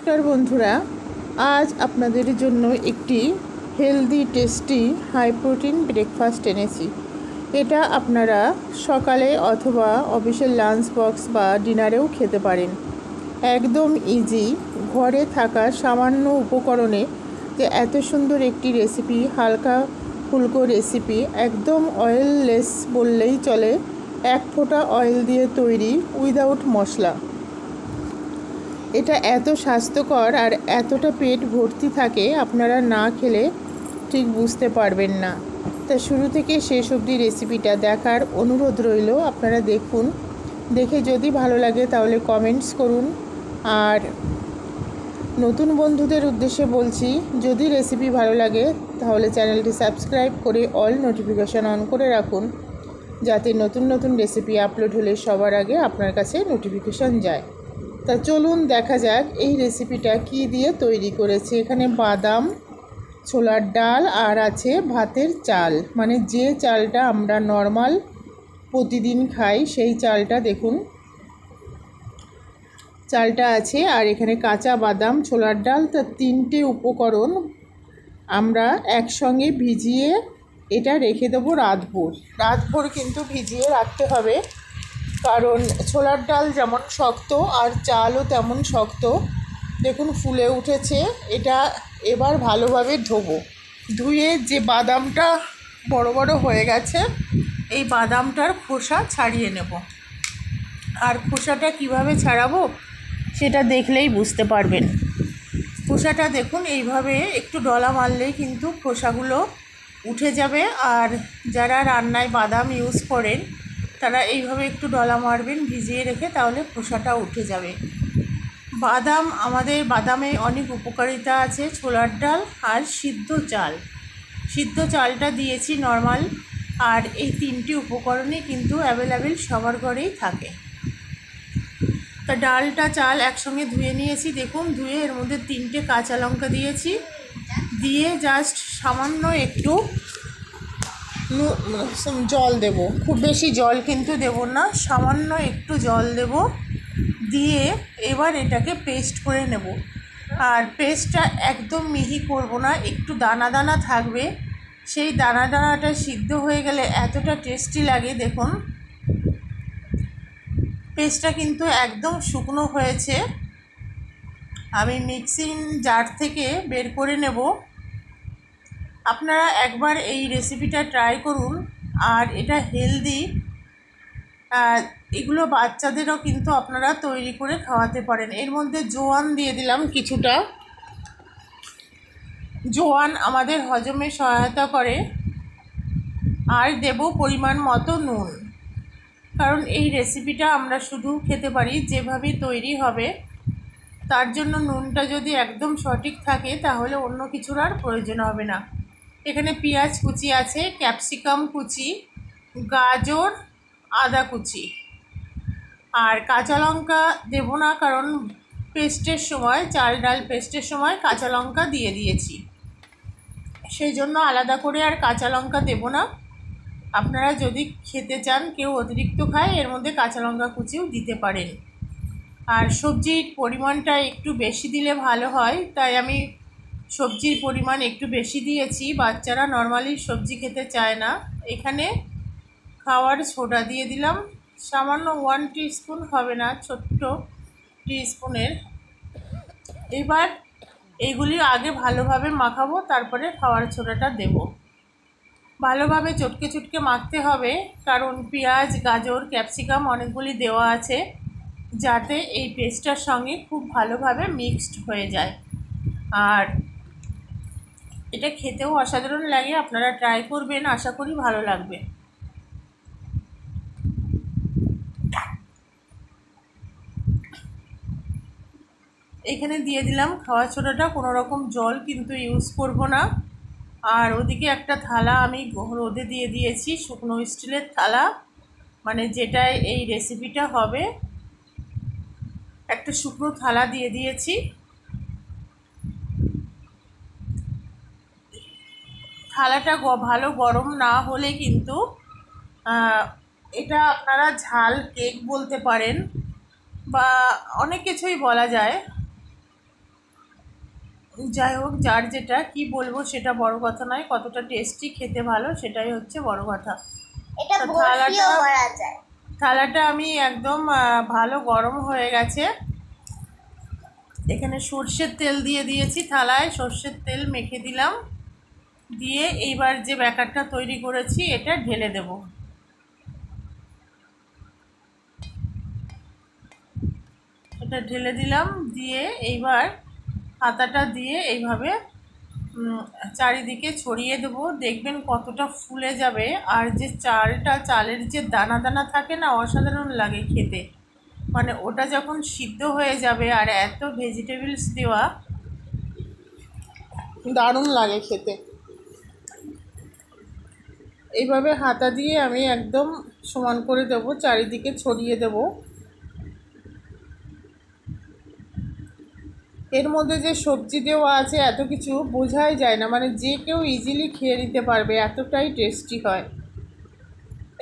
নমস্কার বন্ধুরা, আজ আপনাদের জন্য একটি healthy tasty high protein breakfast এনেছি। এটা আপনারা সকালে অথবা অফিসের লাঞ্চ বক্স বা ডিনারেও খেতে পারেন। একদম ইজি, ঘরে থাকা সামান্য উপকরণে যে এত সুন্দর একটি রেসিপি, হালকা ফুলকো রেসিপি, একদম অয়েললেস বললেই চলে। এক ফোঁটা অয়েল দিয়ে তৈরি, উইদাউট মশলা। এটা এত স্বাস্থ্যকর আর এতটা পেট ভর্তি থাকে, আপনারা না খেলে ঠিক বুঝতে পারবেন না। তা শুরু থেকে শেষ অবধি রেসিপিটা দেখার অনুরোধ রইল। আপনারা দেখুন, দেখে যদি ভালো লাগে তাহলে কমেন্টস করুন। আর নতুন বন্ধুদের উদ্দেশ্যে বলছি, যদি রেসিপি ভালো লাগে তাহলে চ্যানেলটি সাবস্ক্রাইব করে অল নোটিফিকেশান অন করে রাখুন, যাতে নতুন নতুন রেসিপি আপলোড হলে সবার আগে আপনার কাছে নোটিফিকেশান যায়। তা চলুন দেখা যাক এই রেসিপিটা কি দিয়ে তৈরি করেছি। এখানে বাদাম, ছোলার ডাল আর আছে ভাতের চাল, মানে যে চালটা আমরা নর্মাল প্রতিদিন খাই সেই চালটা। দেখুন, চালটা আছে। আর এখানে কাঁচা বাদাম, ছোলার ডাল, তার তিনটে উপকরণ আমরা একসঙ্গে ভিজিয়ে এটা রেখে দেবো রাতভর কিন্তু ভিজিয়ে রাখতে হবে, কারণ ছোলার ডাল যেমন শক্ত আর চালও তেমন শক্ত। দেখুন ফুলে উঠেছে। এটা এবার ভালোভাবে ধুয়ে যে বাদামটা বড় বড় হয়ে গেছে, এই বাদামটার খোসা ছাড়িয়ে নেব। আর খোসাটা কিভাবে ছাড়াবো সেটা দেখলেই বুঝতে পারবেন। খোসাটা দেখুন, এইভাবে একটু ডলা মারলেই কিন্তু খোসাগুলো উঠে যাবে। আর যারা রান্নায় বাদাম ইউজ করেন তারা এইভাবে একটু ডলা মারবেন ভিজিয়ে রেখে, তাহলে খোসাটা উঠে যাবে। বাদামে অনেক উপকারিতা আছে। ছোলার ডাল আর সিদ্ধ চালটা দিয়েছি নর্মাল। আর এই তিনটি উপকরণই কিন্তু অ্যাভেলেবেল সবার ঘরেই থাকে। তা ডালটা চাল একসঙ্গে ধুয়ে নিয়েছি। দেখুন, ধুয়ে এর মধ্যে 3টে কাঁচা লঙ্কা দিয়েছি, দিয়ে জাস্ট সামান্য একটু জল দেব। খুব বেশি জল কিন্তু দেব না, সামান্য একটু জল দেব। দিয়ে এবার এটাকে পেস্ট করে নেব। আর পেস্টটা একদম মিহি করব না, একটু দানা দানা থাকবে। সেই দানা দানাটা সিদ্ধ হয়ে গেলে এতটা টেস্টি লাগে। দেখুন, পেস্টটা কিন্তু একদম শুকনো হয়েছে। আমি মিক্সিং জার থেকে বের করে নেব। আপনারা একবার এই রেসিপিটা ট্রাই করুন। আর এটা হেলদি, এগুলো বাচ্চাদেরও কিন্তু আপনারা তৈরি করে খাওয়াতে পারেন। এর মধ্যে জোয়ান দিয়ে দিলাম কিছুটা। জোয়ান আমাদের হজমে সহায়তা করে। আর দেব পরিমাণ মতো নুন, কারণ এই রেসিপিটা আমরা শুধু খেতে পারি যেভাবে তৈরি হবে। তার জন্য নুনটা যদি একদম সঠিক থাকে তাহলে অন্য কিছুর আর প্রয়োজন হবে না। এখানে পেঁয়াজ কুচি আছে, ক্যাপসিকাম কুচি, গাজর, আদা কুচি। আর কাঁচা লঙ্কা দেব না, কারণ পেস্টের সময়, চাল ডাল পেস্টের সময় কাঁচা লঙ্কা দিয়ে দিয়েছি, সেই জন্য আলাদা করে আর কাঁচা লঙ্কা দেব না। আপনারা যদি খেতে চান, কেউ অতিরিক্ত খায়, এর মধ্যে কাঁচা লঙ্কা কুচিও দিতে পারেন। আর সবজির পরিমাণটা একটু বেশি দিলে ভালো হয়, তাই আমি সবজির পরিমাণ একটু বেশি দিয়েছি। বাচ্চারা নর্মালি সবজি খেতে চায় না। এখানে খাওয়ার সোডা দিয়ে দিলাম সামান্য, 1 টিস্পুন হবে না, ছোট্ট টিস্পুনের। এবার এইগুলি আগে ভালোভাবে মাখাবো, তারপরে খাওয়ার সোডাটা দেব। ভালোভাবে চটকে মাখতে হবে, কারণ পেঁয়াজ, গাজর, ক্যাপসিকাম অনেকগুলি দেওয়া আছে, যাতে এই পেস্টটার সঙ্গে খুব ভালোভাবে মিক্সড হয়ে যায়। আর এটা খেতেও অসাধারণ লাগে। আপনারা ট্রাই করবেন, আশা করি ভালো লাগবে। এখানে দিয়ে দিলাম খাওয়ার সোডাটা, কোনো রকম জল কিন্তু ইউজ করব না। আর ওদিকে একটা থালা আমি রোদে দিয়ে দিয়েছি, শুকনো স্টিলের থালা, মানে যেটায় এই রেসিপিটা হবে। একটা শুকনো থালা দিয়ে দিয়েছি। থালাটা ভালো গরম না হলে কিন্তু এটা আপনারা ঝাল কেক বলতে পারেন, বা অনেক কিছুই বলা যায়। যাই হোক, যার যেটা কি বলবো সেটা বড় কথা নয়, কতটা টেস্টি খেতে ভালো সেটাই হচ্ছে বড় কথা। এটা তো বরফিও করা যায়। থালাটা আমি একদম ভালো গরম হয়ে গেছে। এখানে সর্ষের তেল দিয়ে দিয়েছি, থালায় সর্ষের তেল মেখে দিলাম। দিয়ে এইবার যে ব্যাটারটা তৈরি করেছি এটা ঢেলে দেব। এটা ঢেলে দিলাম, দিয়ে এইবার হাতাটা দিয়ে এইভাবে চারিদিকে ছড়িয়ে দেবো। দেখবেন কতটা ফুলে যাবে। আর যে চালের যে দানা দানা থাকে না, অসাধারণ লাগে খেতে। মানে ওটা যখন সিদ্ধ হয়ে যাবে আর এত ভেজিটেবলস দেওয়া, দারুণ লাগে খেতে। এইভাবে হাতা দিয়ে আমি একদম সমান করে দেবো, চারিদিকে ছড়িয়ে দেবো। এর মধ্যে যে সবজি দেওয়া আছে এত কিছু বোঝাই যায় না, মানে যে কেউ ইজিলি খেয়ে নিতে পারবে, এতটাই টেস্টি হয়।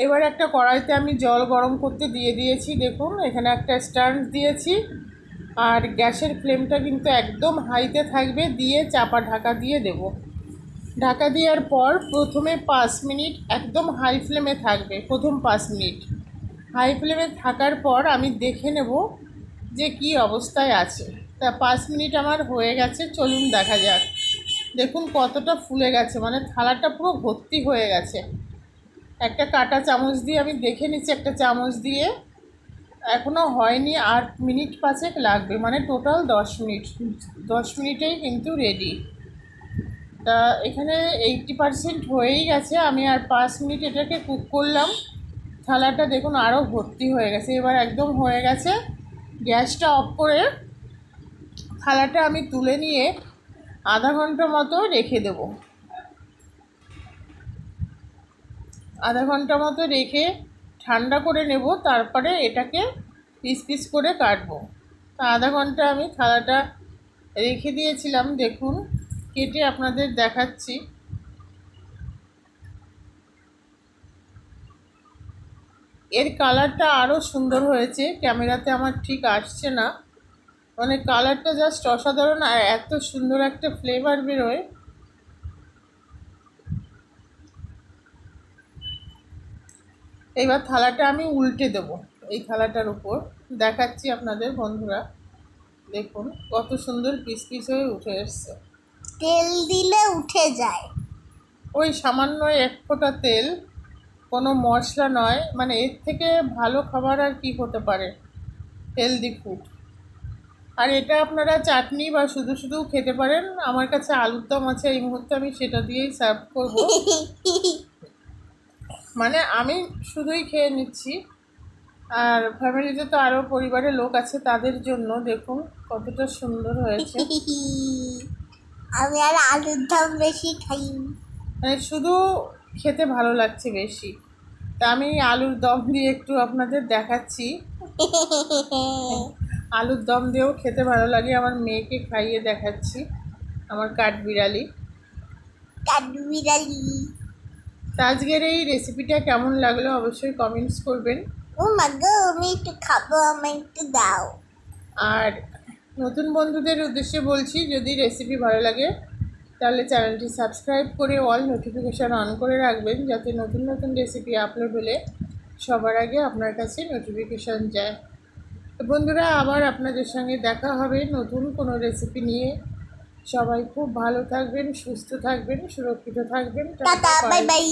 এবার একটা কড়াইতে আমি জল গরম করতে দিয়ে দিয়েছি। দেখুন এখানে একটা স্ট্যান্ড দিয়েছি, আর গ্যাসের ফ্লেমটা কিন্তু একদম হাইতে থাকবে। দিয়ে চাপা ঢাকা দিয়ে দেব। ঢাকা দেওয়ার পর প্রথমে 5 মিনিট একদম হাই ফ্লেমে থাকবে। প্রথম 5 মিনিট হাই ফ্লেমে থাকার পর আমি দেখে নেব যে কি অবস্থায় আছে। তা 5 মিনিট আমার হয়ে গেছে, চলুন দেখা যাক। দেখুন কতটা ফুলে গেছে, মানে থালাটা পুরো ভর্তি হয়ে গেছে। একটা কাঁটা চামচ দিয়ে আমি দেখে নিচ্ছি, একটা চামচ দিয়ে। এখনও হয়নি, 8 মিনিট 5 লাগবে, মানে টোটাল 10 মিনিট। 10 মিনিটেই কিন্তু রেডি। তা এখানে 80% হয়েই গেছে। আমি আর 5 মিনিট এটাকে কুক করলাম। থালাটা দেখুন আরও ভর্তি হয়ে গেছে, এবার একদম হয়ে গেছে। গ্যাসটা অফ করে থালাটা আমি তুলে নিয়ে আধা ঘন্টা মতো রেখে দেব। আধা ঘন্টা মতো রেখে ঠান্ডা করে নেব, তারপরে এটাকে পিস পিস করে কাটবো। তা আধা ঘন্টা আমি থালাটা রেখে দিয়েছিলাম। দেখুন কেটে আপনাদের দেখাচ্ছি। এর কালারটা আরও সুন্দর হয়েছে, ক্যামেরাতে আমার ঠিক আসছে না। মানে কালারটা জাস্ট অসাধারণ, আর এত সুন্দর একটা ফ্লেভার বেরোয়। এইবার থালাটা আমি উল্টে দেব এই থালাটার উপর, দেখাচ্ছি আপনাদের বন্ধুরা। দেখুন কত সুন্দর পিস পিস হয়ে উঠে এসছে। তেল দিলে উঠে যায়। ওই সামান্য 1 ফোঁটা তেল, কোনো মশলা নয়। মানে এর থেকে ভালো খাবার আর কি হতে পারে, হেলদি ফুড। আর এটা আপনারা চাটনি বা শুধু শুধু খেতে পারেন। আমার কাছে আলুর দম আছে এই মুহূর্তে, আমি সেটা দিয়েই সার্ভ করব। মানে আমি শুধুই খেয়ে নিচ্ছি, আর ফ্যামিলিতে তো আরও পরিবারের লোক আছে, তাদের জন্য। দেখুন কতটা সুন্দর হয়েছে। আমি আর আলুর দম বেশি খাই। মানে শুধু খেতে ভালো লাগছে বেশি। তা আমি আলুর দম দিয়ে একটু আপনাদের দেখাচ্ছি। আলুর দম দিয়েও খেতে ভালো লাগে। আমার মেয়েকে খাইয়ে দেখাচ্ছি, আমার কাঠবিড়ালি। কাঠবিড়ালি। তা আজকের এই রেসিপিটা কেমন লাগলো অবশ্যই কমেন্টস করবেন। ও মা গো, আমি একটু খাবো, আমায় একটু দাও। আর নতুন বন্ধুদের উদ্দেশ্যে বলছি, যদি রেসিপি ভালো লাগে তাহলে চ্যানেলটি সাবস্ক্রাইব করে অল নোটিফিকেশান অন করে রাখবেন, যাতে নতুন নতুন রেসিপি আপলোড হলে সবার আগে আপনার কাছে নোটিফিকেশান যায়। তো বন্ধুরা, আবার আপনাদের সঙ্গে দেখা হবে নতুন কোনো রেসিপি নিয়ে। সবাই খুব ভালো থাকবেন, সুস্থ থাকবেন, সুরক্ষিত থাকবেন। Tata, bye bye.